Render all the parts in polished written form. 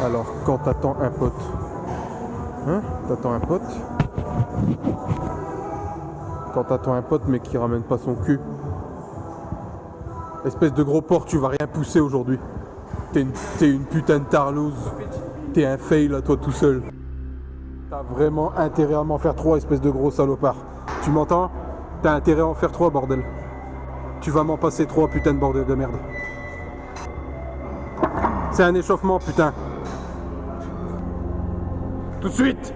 Alors, quand t'attends un pote, hein, t'attends un pote, quand t'attends un pote mais qui ramène pas son cul, espèce de gros porc, tu vas rien pousser aujourd'hui. T'es une putain de tarlouse. T'es un fail à toi tout seul. T'as vraiment intérêt à m'en faire trois, espèce de gros salopard. Tu m'entends? T'as intérêt à en faire trois, bordel. Tu vas m'en passer trois, putain de bordel de merde. C'est un échauffement, putain. Tout de suite!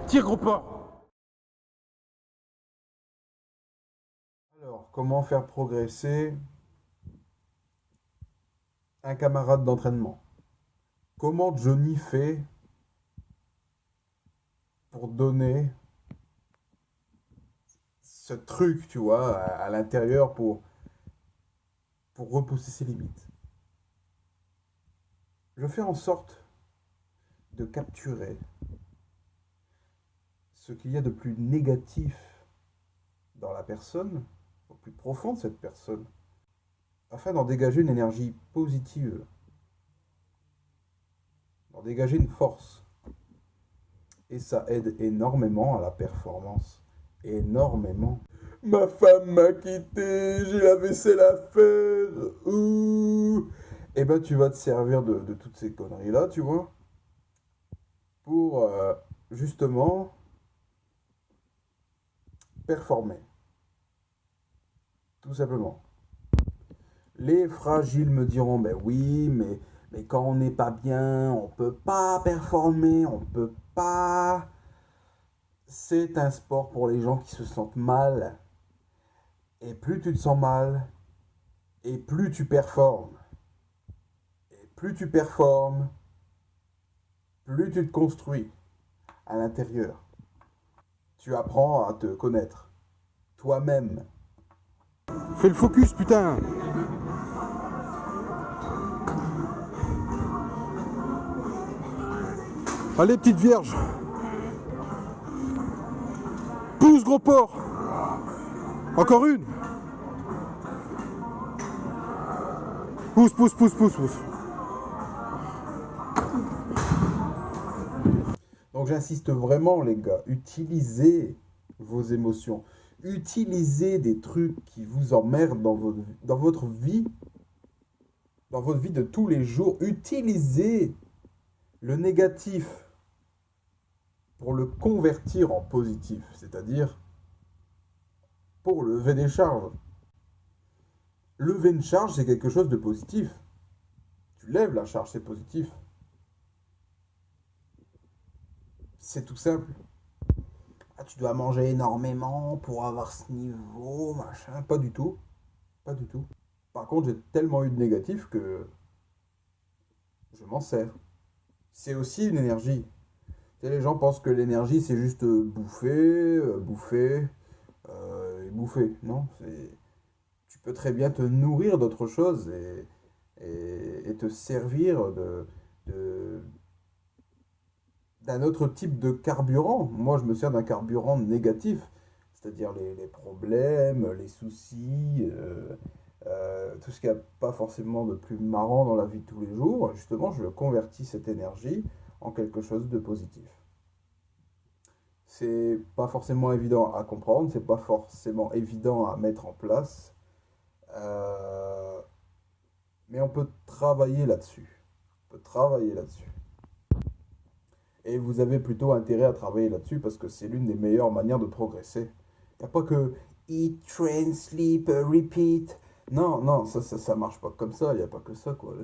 Tire, gros porc! Alors, comment faire progresser un camarade d'entraînement? Comment Johnny fait pour donner ce truc, tu vois, à l'intérieur pour repousser ses limites? Je fais en sorte de capturer ce qu'il y a de plus négatif dans la personne, au plus profond de cette personne, afin d'en dégager une énergie positive, d'en dégager une force. Et ça aide énormément à la performance. Énormément. Ma femme m'a quitté, j'ai la vaisselle à faire. Ouh. Et ben tu vas te servir de toutes ces conneries-là, tu vois, pour justement performer. Tout simplement. Les fragiles me diront, ben oui, mais quand on n'est pas bien, on peut pas performer, on peut pas. C'est un sport pour les gens qui se sentent mal. Et plus tu te sens mal, et plus tu performes. Et plus tu performes, plus tu te construis à l'intérieur. Tu apprends à te connaître toi-même. Fais le focus, putain! Allez, petite vierge! Pousse, gros porc! Encore une! Pousse, pousse, pousse, pousse, pousse. Donc j'insiste vraiment, les gars, utilisez vos émotions. Utilisez des trucs qui vous emmerdent dans votre vie de tous les jours. Utilisez le négatif pour le convertir en positif, c'est-à-dire pour lever des charges. Lever une charge, c'est quelque chose de positif. Tu lèves la charge, c'est positif. C'est tout simple. Ah, tu dois manger énormément pour avoir ce niveau, machin. Pas du tout. Pas du tout. Par contre, j'ai tellement eu de négatif que je m'en sers. C'est aussi une énergie. Tu sais, les gens pensent que l'énergie, c'est juste bouffer, bouffer et bouffer. Non, tu peux très bien te nourrir d'autre chose et te servir d'un autre type de carburant. Moi, je me sers d'un carburant négatif, c'est-à-dire les problèmes, les soucis, tout ce qui n'a pas forcément de plus marrant dans la vie de tous les jours. Justement, je convertis cette énergie en quelque chose de positif. C'est pas forcément évident à comprendre, c'est pas forcément évident à mettre en place, euh, mais on peut travailler là-dessus. On peut travailler là-dessus. Et vous avez plutôt intérêt à travailler là-dessus parce que c'est l'une des meilleures manières de progresser. Il n'y a pas que eat, train, sleep, repeat. Non, non, ça marche pas comme ça. Il n'y a pas que ça, quoi.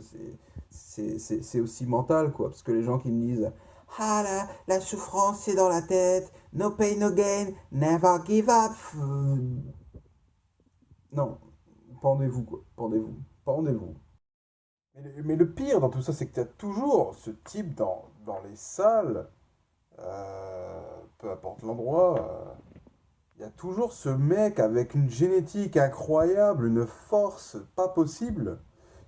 C'est aussi mental, quoi. Parce que les gens qui me disent ah là, la souffrance c'est dans la tête, no pain, no gain, never give up. Non, pendez-vous, quoi. Pendez-vous. Pendez-vous. Mais le pire dans tout ça, c'est que tu as toujours ce type dans les salles, peu importe l'endroit, il y a toujours ce mec avec une génétique incroyable, une force pas possible,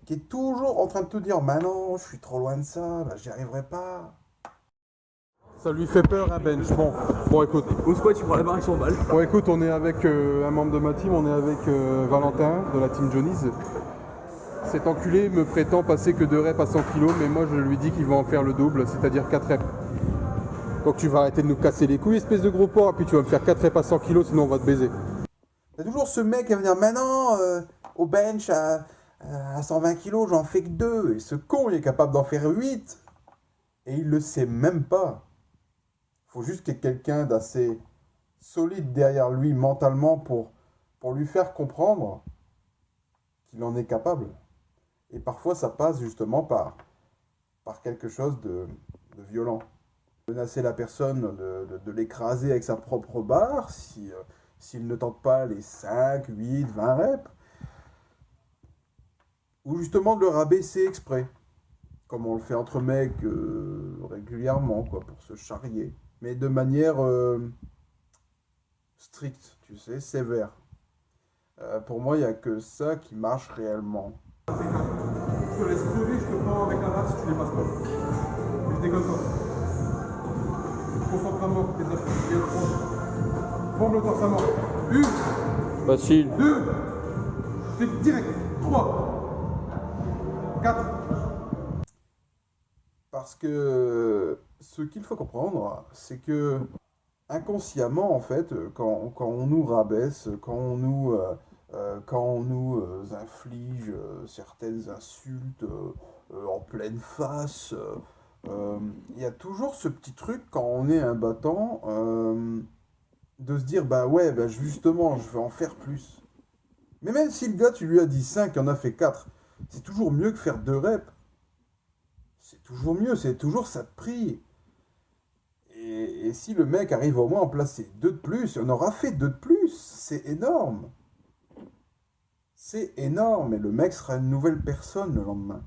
qui est toujours en train de te dire, mais non, je suis trop loin de ça, là, j'y arriverai pas. Ça lui fait peur, hein, Bench. Bon, écoute. Au squat, tu prends la barre avec son balle. Bon, écoute, on est avec un membre de ma team, on est avec Valentin de la team Johnny's. Cet enculé me prétend passer que 2 reps à 100 kg, mais moi je lui dis qu'il va en faire le double, c'est-à-dire 4 reps. Donc tu vas arrêter de nous casser les couilles, espèce de gros porc, et puis tu vas me faire 4 reps à 100 kg, sinon on va te baiser. T'as toujours ce mec qui va venir, maintenant au bench à 120 kg, j'en fais que 2. Et ce con, il est capable d'en faire 8. Et il le sait même pas. Faut juste qu'il y ait quelqu'un d'assez solide derrière lui mentalement pour lui faire comprendre qu'il en est capable. Et parfois, ça passe justement par quelque chose de violent. Menacer la personne de l'écraser avec sa propre barre s'il ne tente pas les 5, 8, 20 reps. Ou justement de le rabaisser exprès. Comme on le fait entre mecs régulièrement, quoi, pour se charrier. Mais de manière stricte, tu sais, sévère. Pour moi, il n'y a que ça qui marche réellement. Je te laisse crever, je te prends avec la barre si tu les passes pas. Mais je déconne pas. Concentre à mort, tes affaires, il y a le trois. Forme le torse à mort. 1. Facile. 2. C'est direct. 3. 4. Parce que ce qu'il faut comprendre, c'est que inconsciemment, en fait, quand on nous rabaisse, quand on nous inflige certaines insultes en pleine face, il y a toujours ce petit truc quand on est un battant de se dire bah ouais, bah justement, je vais en faire plus. Mais même si le gars, tu lui as dit 5, il en a fait 4, c'est toujours mieux que faire 2 reps. C'est toujours mieux, c'est toujours ça de prix. Et si le mec arrive au moins à en placer 2 de plus, on aura fait 2 de plus. C'est énorme. C'est énorme. Et le mec sera une nouvelle personne le lendemain.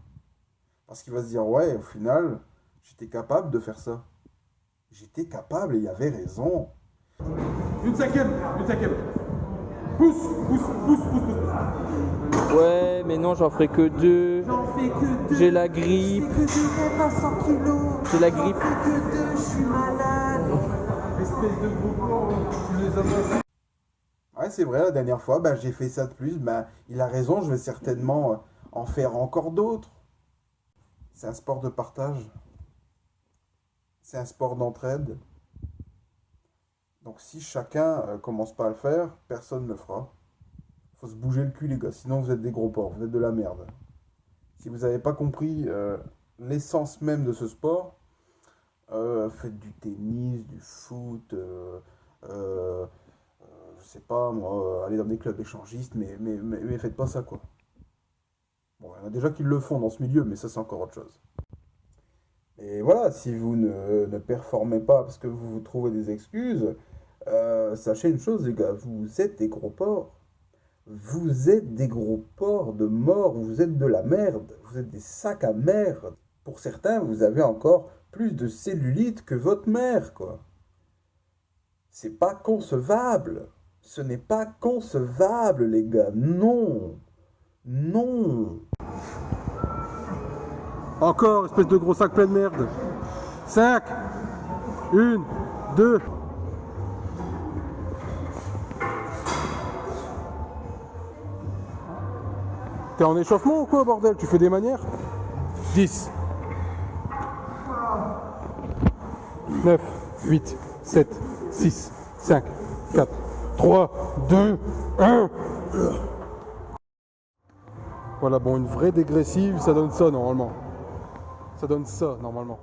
Parce qu'il va se dire, ouais, au final, j'étais capable de faire ça. J'étais capable et il y avait raison. Une cinquième. Pousse. Ouais, mais non, j'en ferai que 2. J'en fais que 2. J'ai la grippe. Je fais que 2 reps à 100 kilos. J'ai la grippe. J'en fais que 2, je suis malade. Espèce de gros porc, tu les as pas. Ouais, c'est vrai, la dernière fois, bah, j'ai fait ça de plus. Bah, il a raison, je vais certainement en faire encore d'autres. C'est un sport de partage. C'est un sport d'entraide. Donc si chacun commence pas à le faire, personne ne le fera. Faut se bouger le cul, les gars, sinon vous êtes des gros porcs, vous êtes de la merde. Si vous n'avez pas compris l'essence même de ce sport, faites du tennis, du foot, je sais pas moi, allez dans des clubs échangistes, mais faites pas ça, quoi. Bon, il y en a déjà qui le font dans ce milieu, mais ça c'est encore autre chose. Et voilà, si vous ne performez pas parce que vous vous trouvez des excuses, sachez une chose, les gars, vous êtes des gros porcs. Vous êtes des gros porcs de mort, vous êtes de la merde, vous êtes des sacs à merde. Pour certains, vous avez encore plus de cellulite que votre mère, quoi. C'est pas concevable. Ce n'est pas concevable, les gars. Non. Non. Encore, espèce de gros sac plein de merde. 5. 1, 2. T'es en échauffement ou quoi, bordel? Tu fais des manières? 10. 9, 8, 7, 6, 5, 4, 3, 2, 1. Voilà, bon, une vraie dégressive, ça donne ça normalement. Ça donne ça normalement.